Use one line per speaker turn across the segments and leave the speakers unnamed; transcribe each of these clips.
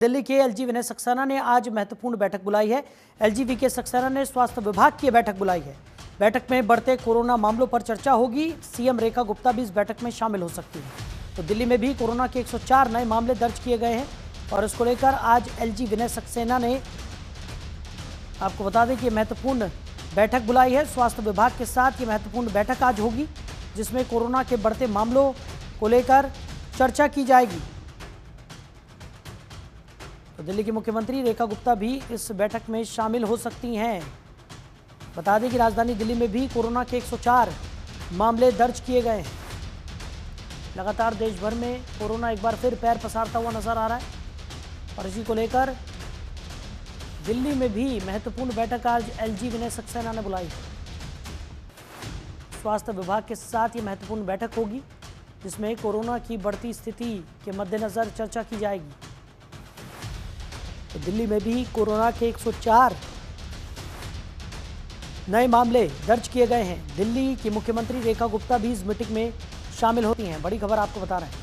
दिल्ली के एलजी विनय सक्सेना ने आज महत्वपूर्ण बैठक बुलाई है। एलजी वी के सक्सेना ने स्वास्थ्य विभाग की बैठक बुलाई है। बैठक में बढ़ते कोरोना मामलों पर चर्चा होगी। सीएम रेखा गुप्ता भी इस बैठक में शामिल हो सकती है। तो दिल्ली में भी कोरोना के 104 नए मामले दर्ज किए गए हैं और इसको लेकर आज एलजी विनय सक्सेना ने आपको बता दें कि महत्वपूर्ण बैठक बुलाई है। स्वास्थ्य विभाग के साथ ये महत्वपूर्ण बैठक आज होगी जिसमें कोरोना के बढ़ते मामलों को लेकर चर्चा की जाएगी। तो दिल्ली की मुख्यमंत्री रेखा गुप्ता भी इस बैठक में शामिल हो सकती हैं। बता दें कि राजधानी दिल्ली में भी कोरोना के 104 मामले दर्ज किए गए हैं। लगातार देश भर में कोरोना एक बार फिर पैर पसारता हुआ नजर आ रहा है और इसी को लेकर दिल्ली में भी महत्वपूर्ण बैठक आज एलजी विनय सक्सेना ने बुलाई है। स्वास्थ्य विभाग के साथ ये महत्वपूर्ण बैठक होगी जिसमें कोरोना की बढ़ती स्थिति के मद्देनजर चर्चा की जाएगी। तो दिल्ली में भी कोरोना के 104 नए मामले दर्ज किए गए हैं। दिल्ली की मुख्यमंत्री रेखा गुप्ता भी इस मीटिंग में शामिल होती हैं। बड़ी खबर आपको बता रहे हैं।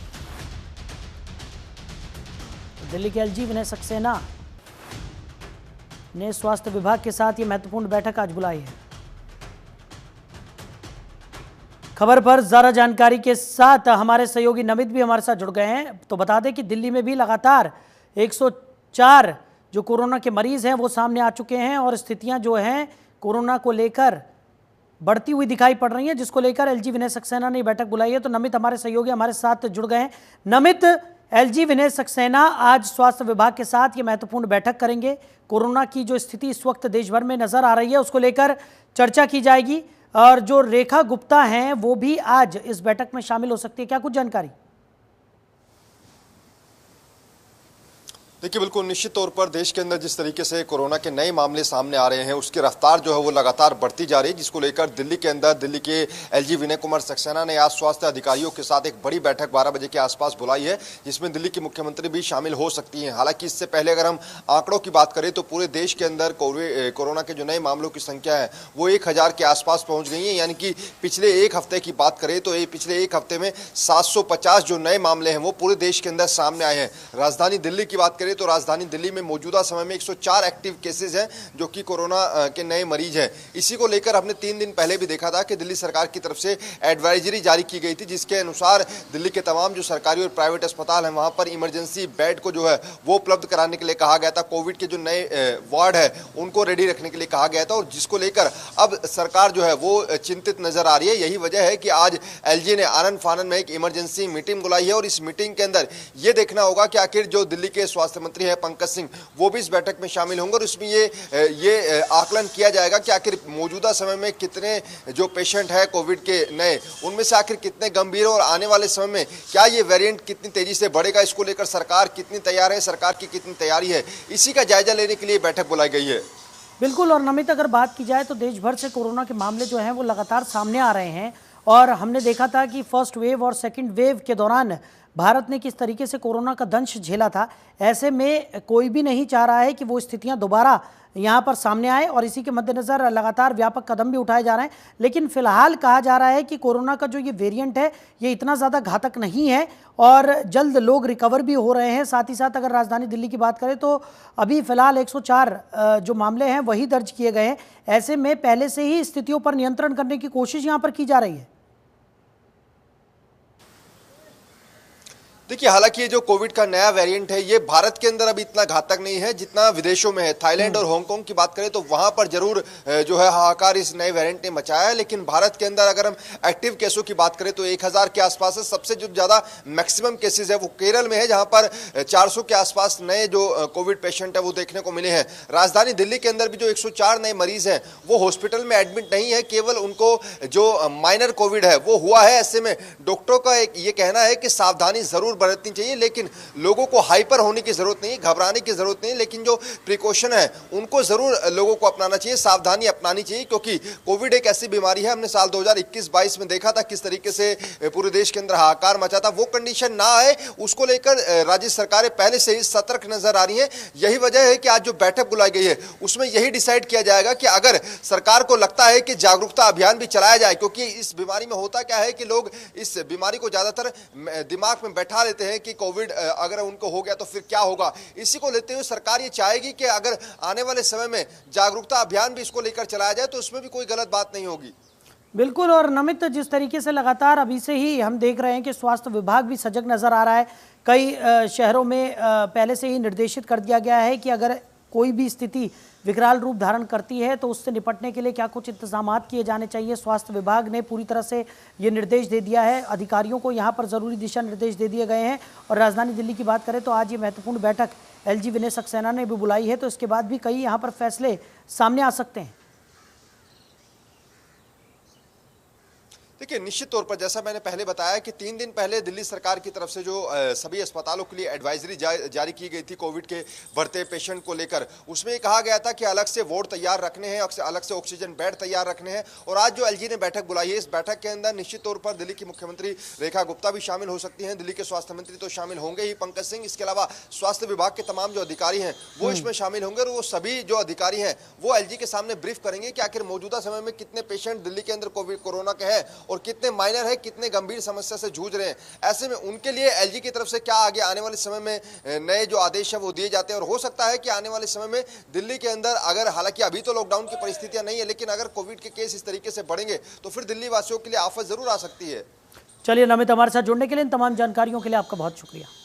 तो दिल्ली के एलजी विनय सक्सेना ने स्वास्थ्य विभाग के साथ ये महत्वपूर्ण बैठक आज बुलाई है। खबर पर ज्यादा जानकारी के साथ हमारे सहयोगी नमित भी हमारे साथ जुड़ गए हैं। तो बता दें कि दिल्ली में भी लगातार 104 जो कोरोना के मरीज हैं वो सामने आ चुके हैं और स्थितियां जो हैं कोरोना को लेकर बढ़ती हुई दिखाई पड़ रही हैं, जिसको लेकर एलजी विनय सक्सेना ने बैठक बुलाई है। तो नमित हमारे सहयोगी हमारे साथ जुड़ गए हैं। नमित, एलजी विनय सक्सेना आज स्वास्थ्य विभाग के साथ ये महत्वपूर्ण बैठक करेंगे। कोरोना की जो स्थिति इस वक्त देश भर में नजर आ रही है उसको लेकर चर्चा की जाएगी और जो रेखा गुप्ता हैं वो भी आज इस बैठक में शामिल हो सकती है। क्या कुछ जानकारी?
देखिए, बिल्कुल निश्चित तौर पर देश के अंदर जिस तरीके से कोरोना के नए मामले सामने आ रहे हैं उसकी रफ्तार जो है वो लगातार बढ़ती जा रही है, जिसको लेकर दिल्ली के अंदर दिल्ली के एलजी विनय कुमार सक्सेना ने आज स्वास्थ्य अधिकारियों के साथ एक बड़ी बैठक 12 बजे के आसपास बुलाई है जिसमें दिल्ली की मुख्यमंत्री भी शामिल हो सकती हैं। हालांकि इससे पहले अगर हम आंकड़ों की बात करें तो पूरे देश के अंदर कोरोना के जो नए मामलों की संख्या है वो 1000 के आसपास पहुंच गई है। यानी कि पिछले एक हफ्ते की बात करें तो पिछले एक हफ्ते में 750 जो नए मामले हैं वो पूरे देश के अंदर सामने आए हैं। राजधानी दिल्ली की बात करें तो राजधानी दिल्ली में मौजूदा समय में 104 एक्टिव केसेस हैं जो कि कोरोना के नए मरीज हैं। इसी को लेकर हमने 3 दिन पहले भी देखा था कि दिल्ली सरकार की तरफ से एडवाइजरी जारी की गई थी जिसके अनुसार दिल्ली के तमाम जो सरकारी और प्राइवेट अस्पताल हैं वहां पर इमरजेंसी बेड को जो है वो उपलब्ध कराने के लिए कहा गया था। कोविड के जो नए वार्ड है उनको रेडी रखने के लिए कहा गया था और जिसको लेकर अब सरकार जो है वो चिंतित नजर आ रही है। यही वजह है कि आज एलजी ने आनन फानन में एक इमरजेंसी मीटिंग बुलाई है और इस मीटिंग के अंदर यह देखना होगा कि आखिर जो दिल्ली के स्वास्थ्य मंत्री है पंकज सिंह वो भी इस बैठक में शामिल होंगे और इसमें ये आकलन किया जाएगा कि आखिर मौजूदा समय में कितने जो पेशेंट है कोविड के नए उनमें से आखिर कितने गंभीर और आने वाले समय में क्या ये वेरिएंट कितनी तेजी से बढ़ेगा, इसको लेकर सरकार कितनी तैयार है, सरकार की कितनी तैयारी है, इसी का जायजा लेने के लिए बैठक बुलाई गई है।
बिल्कुल। और नमित, अगर बात की जाए तो देश भर से कोरोना के मामले जो हैं वो लगातार सामने आ रहे हैं और हमने देखा था कि फर्स्ट वेव और सेकंड वेव के दौरान भारत ने किस तरीके से कोरोना का दंश झेला था। ऐसे में कोई भी नहीं चाह रहा है कि वो स्थितियां दोबारा यहाँ पर सामने आए और इसी के मद्देनज़र लगातार व्यापक कदम भी उठाए जा रहे हैं। लेकिन फिलहाल कहा जा रहा है कि कोरोना का जो ये वेरिएंट है ये इतना ज़्यादा घातक नहीं है और जल्द लोग रिकवर भी हो रहे हैं। साथ ही साथ अगर राजधानी दिल्ली की बात करें तो अभी फिलहाल 104 जो मामले हैं वही दर्ज किए गए हैं। ऐसे में पहले से ही स्थितियों पर नियंत्रण करने की कोशिश यहाँ पर की जा रही है।
देखिए, हालांकि ये जो कोविड का नया वेरिएंट है ये भारत के अंदर अभी इतना घातक नहीं है जितना विदेशों में है। थाईलैंड और हांगकांग की बात करें तो वहां पर जरूर जो है हाहाकार इस नए वेरिएंट ने मचाया है। लेकिन भारत के अंदर अगर हम एक्टिव केसों की बात करें तो 1000 के आसपास है। सबसे जो ज्यादा मैक्सिमम केसेज है वो केरल में है जहां पर 400 के आसपास नए जो कोविड पेशेंट है वो देखने को मिले हैं। राजधानी दिल्ली के अंदर भी जो 104 नए मरीज हैं वो हॉस्पिटल में एडमिट नहीं है, केवल उनको जो माइनर कोविड है वो हुआ है। ऐसे में डॉक्टरों का ये कहना है कि सावधानी जरूर बरतनी चाहिए, लेकिन लोगों को हाइपर होने की जरूरत नहीं, घबराने की जरूरत नहीं, लेकिन जो प्रिकॉशन है उनको जरूर लोगों को अपनाना चाहिए, सावधानी अपनानी चाहिए क्योंकि कोविड एक ऐसी बीमारी है। हमने साल 2021-22 में देखा था किस तरीके से पूरे देश के अंदर हाहाकार मचा था। वो कंडीशन ना आए उसको लेकर राज्य सरकारें पहले से ही सतर्क नजर आ रही है। यही वजह है कि आज जो बैठक बुलाई गई है उसमें यही डिसाइड किया जाएगा कि अगर सरकार को लगता है कि जागरूकता अभियान भी चलाया जाए, क्योंकि इस बीमारी में होता क्या है कि लोग इस बीमारी को ज्यादातर दिमाग में बैठा लेते हैं कि कोविड अगर उनको हो गया तो फिर क्या होगा। इसी को लेते हुए सरकार ये चाहेगी कि अगर आने वाले समय में जागरूकता अभियान भी इसको लेकर चलाया जाए तो उसमें भी कोई गलत बात नहीं होगी।
बिल्कुल। और नमित, जिस तरीके से लगातार अभी से ही हम देख रहे हैं कि स्वास्थ्य विभाग भी सजग नजर आ रहा है। कई शहरों में पहले से ही निर्देशित कर दिया गया है कि अगर कोई भी स्थिति विकराल रूप धारण करती है तो उससे निपटने के लिए क्या कुछ इंतजामात किए जाने चाहिए। स्वास्थ्य विभाग ने पूरी तरह से ये निर्देश दे दिया है, अधिकारियों को यहाँ पर ज़रूरी दिशा निर्देश दे दिए गए हैं। और राजधानी दिल्ली की बात करें तो आज ये महत्वपूर्ण बैठक एलजी विनय सक्सेना ने भी बुलाई है, तो इसके बाद भी कई यहाँ पर फैसले सामने आ सकते हैं।
देखिए, निश्चित तौर पर जैसा मैंने पहले बताया कि 3 दिन पहले दिल्ली सरकार की तरफ से जो सभी अस्पतालों के लिए एडवाइजरी जारी की गई थी कोविड के बढ़ते पेशेंट को लेकर, उसमें ये कहा गया था कि अलग से वार्ड तैयार रखने हैं, अलग से ऑक्सीजन बेड तैयार रखने हैं। और आज जो एलजी ने बैठक बुलाई है, इस बैठक के अंदर निश्चित तौर पर दिल्ली की मुख्यमंत्री रेखा गुप्ता भी शामिल हो सकती हैं, दिल्ली के स्वास्थ्य मंत्री तो शामिल होंगे ही, पंकज सिंह। इसके अलावा स्वास्थ्य विभाग के तमाम जो अधिकारी हैं वो इसमें शामिल होंगे और वो सभी जो अधिकारी हैं वो एलजी के सामने ब्रीफ करेंगे कि आखिर मौजूदा समय में कितने पेशेंट दिल्ली के अंदर कोविड कोरोना के हैं और कितने माइनर है, कितने गंभीर समस्या से जूझ रहे हैं। ऐसे में उनके लिए एलजी की तरफ से क्या आगे आने वाले समय में नए जो आदेश हैं वो दिए जाते हैं। और हो सकता है कि आने वाले समय में दिल्ली के अंदर अगर, हालांकि अभी तो लॉकडाउन की परिस्थितियां नहीं है, लेकिन अगर कोविड के केस इस तरीके से बढ़ेंगे तो फिर दिल्ली वासियों के लिए आफत जरूर आ सकती है।
चलिए नमित, हमारे साथ जुड़ने के लिए, इन तमाम जानकारियों के लिए आपका बहुत शुक्रिया।